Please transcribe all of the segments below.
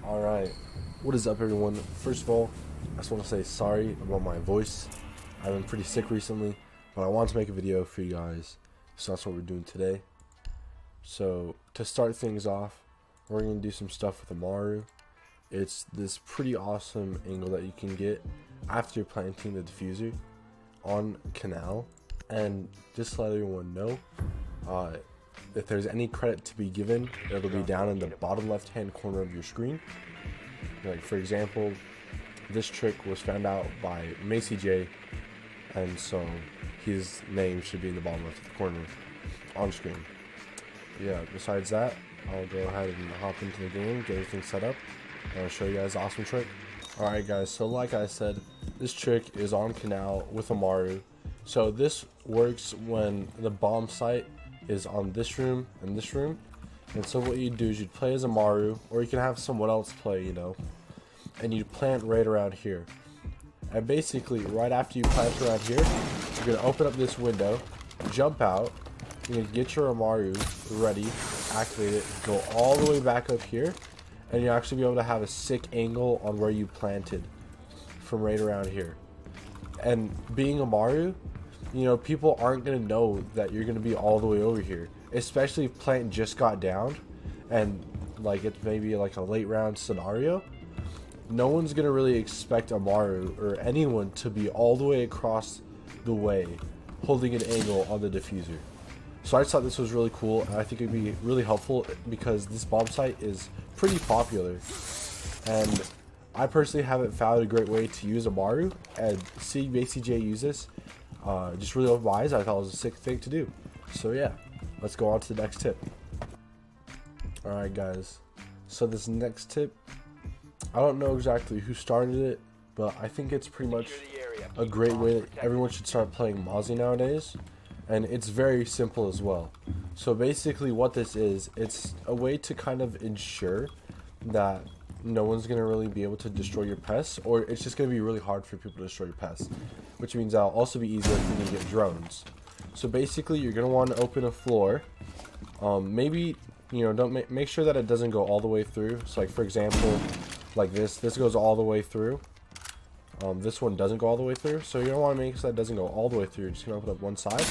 Alright, what is up everyone? First of all, I just want to say sorry about my voice. I've been pretty sick recently, but I wanted to make a video for you guys, so that's what we're doing today. So, to start things off, we're going to do some stuff with Amaru. It's this pretty awesome angle that you can get after you're planting the diffuser on Canal. And just to let everyone know, if there's any credit to be given, it'll be down in the bottom left hand corner of your screen. Like for example, this trick was found out by Mozzie, and so his name should be in the bottom left corner on screen. Yeah, besides that, I'll go ahead and hop into the game, get everything set up, and I'll show you guys the awesome trick. Alright guys, so like I said, this trick is on Canal with Amaru. So this works when the bomb site is on this room and this room. And so what you do is you'd play as Amaru, or you can have someone else play, and you'd plant right around here. And basically, right after you plant around here, you're going to open up this window, jump out, you're going to get your Amaru ready, activate it, go all the way back up here, and you'll actually be able to have a sick angle on where you planted from right around here. And being Amaru, people aren't going to know that you're going to be all the way over here, especially if plant just got downed and like it's maybe like a late round scenario. No one's going to really expect Amaru or anyone to be all the way across the way holding an angle on the diffuser. So I just thought this was really cool, and I think it'd be really helpful because this bomb site is pretty popular, and I personally haven't found a great way to use Amaru, and seeing Mozzie use this just really opened my eyes. I thought it was a sick thing to do. So yeah, let's go on to the next tip. Alright guys, so this next tip, I don't know exactly who started it, but I think it's pretty much a great way that everyone should start playing Mozzie nowadays. And it's very simple as well. So basically what this is, it's a way to kind of ensure that no one's going to really be able to destroy your pests, or it's just going to be really hard for people to destroy your pests, which means that'll also be easier for you to get drones. So basically you're going to want to open a floor. Maybe, don't make sure that it doesn't go all the way through. So like for example, like this goes all the way through. This one doesn't go all the way through, so you're going to want to make sure that it doesn't go all the way through. You're just going to open up one side,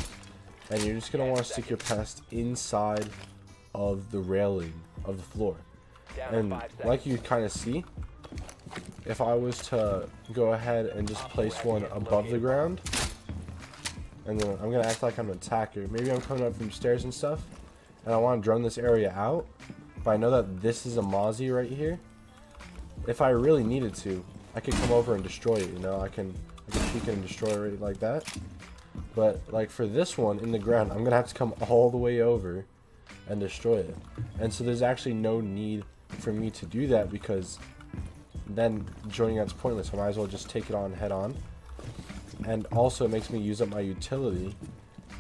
and you're just going to want to stick your pest inside of the railing of the floor. And like you kind of see, if I was to go ahead and just place one above the ground, and then I'm going to act like I'm an attacker. Maybe I'm coming up from stairs and stuff, and I want to drone this area out, but I know that this is a Mozzie right here. If I really needed to, I could come over and destroy it, I can peek and destroy it right like that. But like for this one in the ground, I'm gonna have to come all the way over and destroy it. And so there's actually no need for me to do that, because then joining that's pointless. I might as well just take it on head on. And also it makes me use up my utility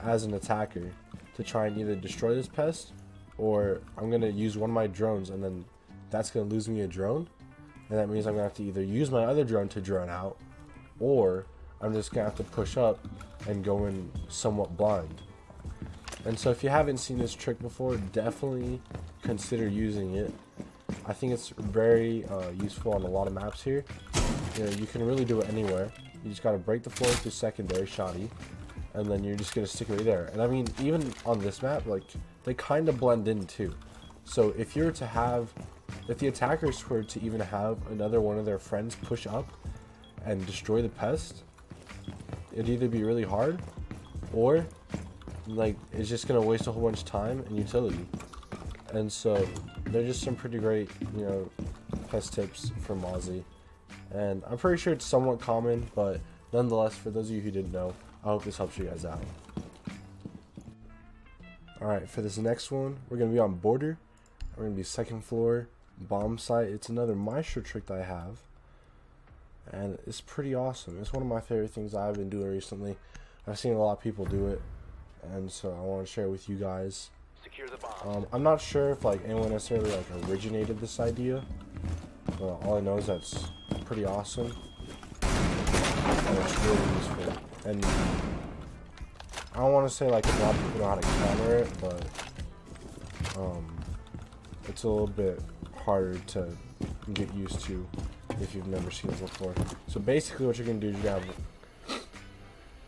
as an attacker to try and either destroy this pest, or I'm gonna use one of my drones, and then that's gonna lose me a drone. And that means I'm going to have to either use my other drone to drone out, or I'm just going to have to push up and go in somewhat blind. And so if you haven't seen this trick before, definitely consider using it. I think it's very useful on a lot of maps here. You can really do it anywhere. You just got to break the floor through secondary shoddy, and then you're just going to stick it right there. And I mean, even on this map, like, they kind of blend in too. So if you were to have, if the attackers were to even have another one of their friends push up and destroy the pest, it'd either be really hard, or like it's just gonna waste a whole bunch of time and utility. And so they're just some pretty great, pest tips from Mozzie. And I'm pretty sure it's somewhat common, but nonetheless, for those of you who didn't know, I hope this helps you guys out. Alright, for this next one, we're gonna be on border. We're going to be second floor, bomb site. It's another Maestro trick that I have, and it's pretty awesome. It's one of my favorite things I've been doing recently. I've seen a lot of people do it, and so I want to share it with you guys. Secure the bomb. I'm not sure if anyone necessarily originated this idea, but all I know is that's pretty awesome, and it's really useful. And I don't want to say a lot of people know how to counter it, but it's a little bit harder to and get used to if you've never seen it before. So basically what you're going to do is you're going to have,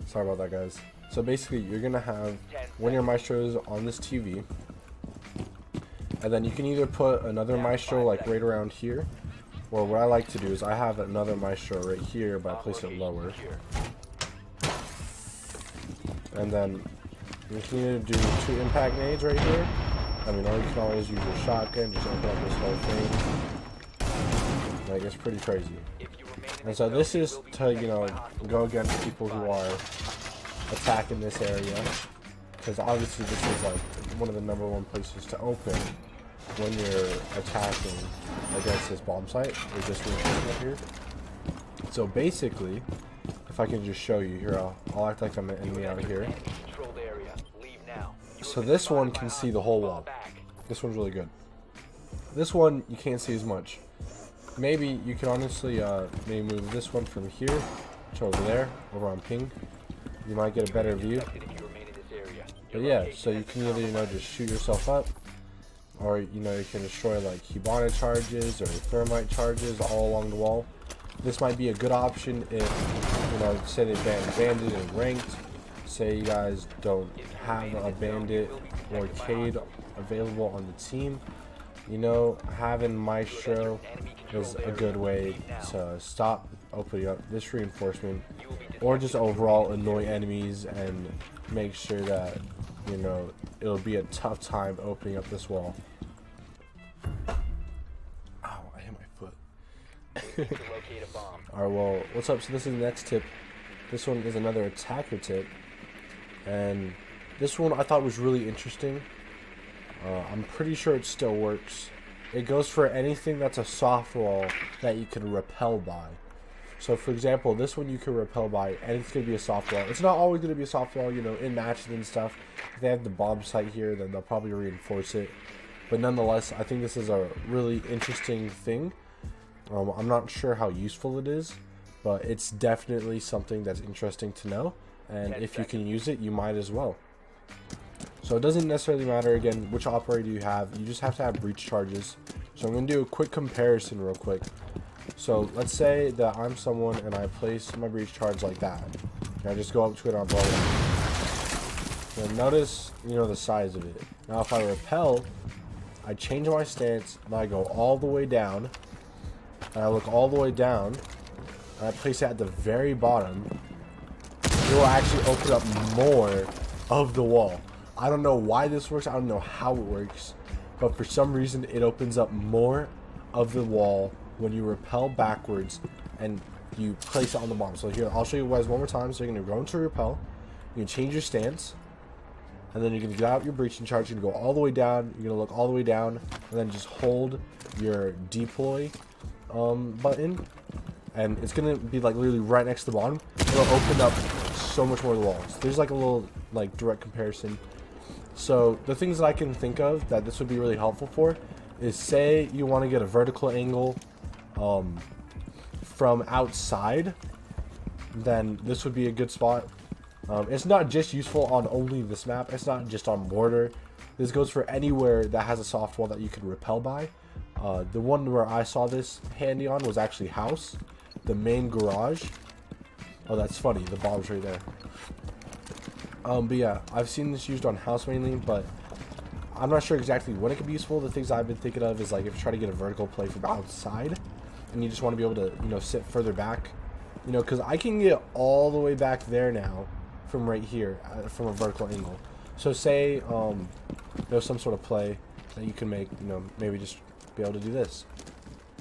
sorry about that guys. So basically you're going to have one of your Maestros on this TV, and then you can either put another Maestro like right around here, or what I like to do is I have another Maestro right here, but I place it lower. And then you can either do 2 impact nades right here. I mean, or you can always use your shotgun, just open up this whole thing. Like, it's pretty crazy. And so this is to, you know, go against people who are attacking this area. Because obviously this is like one of the #1 places to open when you're attacking against this bomb site. Or just right here. So basically, if I can just show you here, I'll act like I'm an enemy out here. So this one can see the whole wall. This one's really good. This one you can't see as much. Maybe you can honestly maybe move this one from here to over there, over on ping. You might get a better view. But yeah, so you can either, you know, just shoot yourself up, or, you know, you can destroy like Hibana charges or thermite charges all along the wall. This might be a good option if, you know, say they ban bandit and ranked. Say you guys don't have a bandit or Cade available on the team. You know, having Maestro is a good way to stop opening up this reinforcement, or just overall annoy enemies and make sure that, you know, it'll be a tough time opening up this wall. Ow, I hit my foot. Alright, well, what's up? So this is the next tip. This one is another attacker tip, and this one I thought was really interesting. I'm pretty sure it still works. It goes for anything that's a soft wall that you can repel by. So for example, this one you can repel by, and it's going to be a soft wall. It's not always going to be a soft wall, you know, in matches and stuff. If they have the bomb site here, then they'll probably reinforce it. But nonetheless, I think this is a really interesting thing. I'm not sure how useful it is, but it's definitely something that's interesting to know. And if you can use it, you might as well. So it doesn't necessarily matter, again, which operator you have. You just have to have breach charges. So I'm going to do a quick comparison real quick. So let's say that I'm someone and I place my breach charge like that. And I just go up to it on blow it. Now notice, you know, the size of it. Now if I repel, I change my stance and I go all the way down. And I look all the way down. And I place it at the very bottom. It will actually open up more of the wall. I don't know why this works. I don't know how it works. But for some reason, it opens up more of the wall when you repel backwards and you place it on the bottom. So here, I'll show you guys one more time. So you're going to go into repel. You can change your stance. And then you're going to get out your breaching charge. You're going to go all the way down. You're going to look all the way down. And then just hold your deploy button. And it's going to be like literally right next to the bottom. It'll open up so much more of the walls. There's like a little like direct comparison. So the things that I can think of that this would be really helpful for is, say you want to get a vertical angle from outside, then this would be a good spot. It's not just useful on only this map. It's not just on border. This goes for anywhere that has a soft wall that you can repel by. The one where I saw this handy on was actually house, the main garage. Oh, that's funny. The bomb's right there. But yeah, I've seen this used on house mainly, but I'm not sure exactly when it could be useful. The things I've been thinking of is like if you try to get a vertical play from outside, and you just want to be able to, you know, sit further back, you know, because I can get all the way back there now from right here from a vertical angle. So say there's some sort of play that you can make, you know, maybe just be able to do this.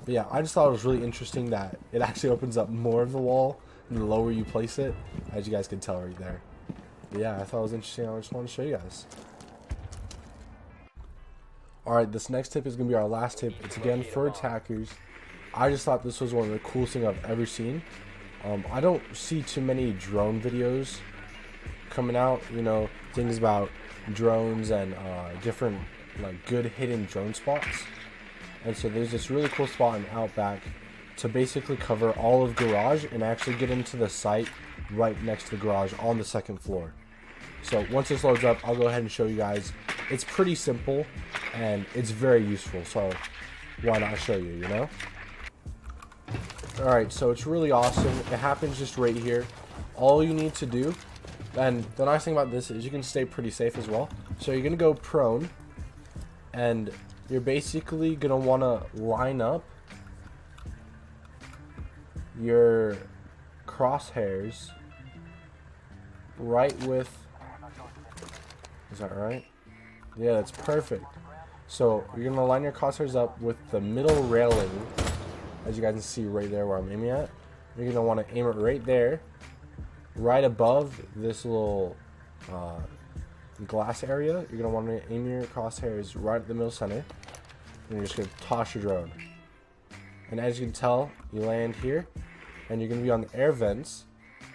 But yeah, I just thought it was really interesting that it actually opens up more of the wall the lower you place it, as you guys can tell right there. But yeah, I thought it was interesting. I just wanted to show you guys. Alright, this next tip is going to be our last tip. It's again for attackers. I just thought this was one of the coolest things I've ever seen. I don't see too many drone videos coming out, you know, things about drones and different like good hidden drone spots. And so there's this really cool spot in Outback to basically cover all of garage and actually get into the site right next to the garage on the second floor. So once this loads up, I'll go ahead and show you guys. It's pretty simple and it's very useful, so why not show you, you know? Alright, so it's really awesome. It happens just right here. All you need to do, and the nice thing about this is you can stay pretty safe as well. So you're going to go prone, and you're basically going to want to line up your crosshairs right with, is that right? Yeah, that's perfect. So you're going to line your crosshairs up with the middle railing, as you guys can see right there where I'm aiming at. You're going to want to aim it right there, right above this little glass area. You're going to want to aim your crosshairs right at the middle center, and you're just going to toss your drone. And as you can tell, you land here, and you're going to be on the air vents.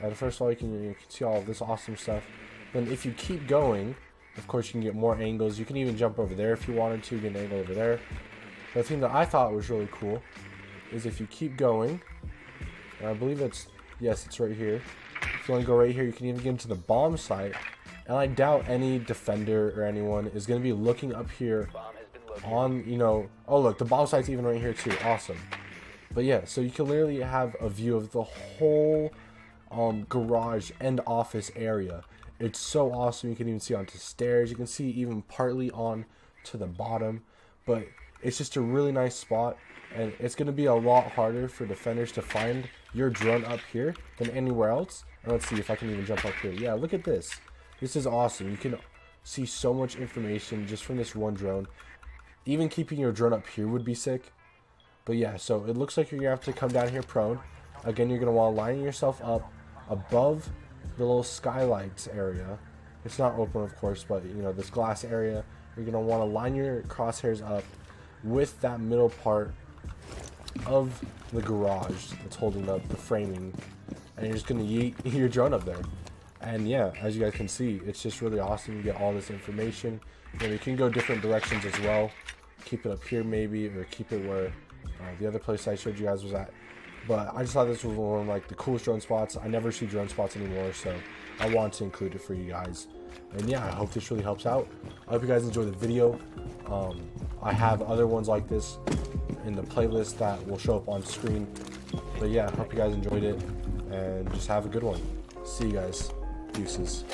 And first of all, you can see all of this awesome stuff. Then if you keep going, of course you can get more angles. You can even jump over there if you wanted to, get an angle over there. The thing that I thought was really cool is if you keep going, and I believe it's, yes, it's right here. If you want to go right here, you can even get into the bomb site. And I doubt any defender or anyone is going to be looking up here on, you know, oh look, the bomb site's even right here too. Awesome. But yeah, so you can literally have a view of the whole garage and office area. It's so awesome. You can even see onto stairs. You can see even partly on to the bottom. But it's just a really nice spot. And it's going to be a lot harder for defenders to find your drone up here than anywhere else. And let's see if I can even jump up here. Yeah, look at this. This is awesome. You can see so much information just from this one drone. Even keeping your drone up here would be sick. But yeah, so it looks like you're going to have to come down here prone. Again, you're going to want to line yourself up above the little skylights area. It's not open, of course, but you know, this glass area. You're going to want to line your crosshairs up with that middle part of the garage that's holding up the framing, and you're just going to yeet your drone up there. And yeah, as you guys can see, it's just really awesome. You get all this information. You know, you can go different directions as well. Keep it up here maybe, or keep it where the other place I showed you guys was at. But I just thought this was one of like the coolest drone spots. I never see drone spots anymore, so I want to include it for you guys. And yeah, I hope this really helps out. I hope you guys enjoy the video. I have other ones like this in the playlist that will show up on screen. But yeah, I hope you guys enjoyed it, and just have a good one. See you guys. Deuces.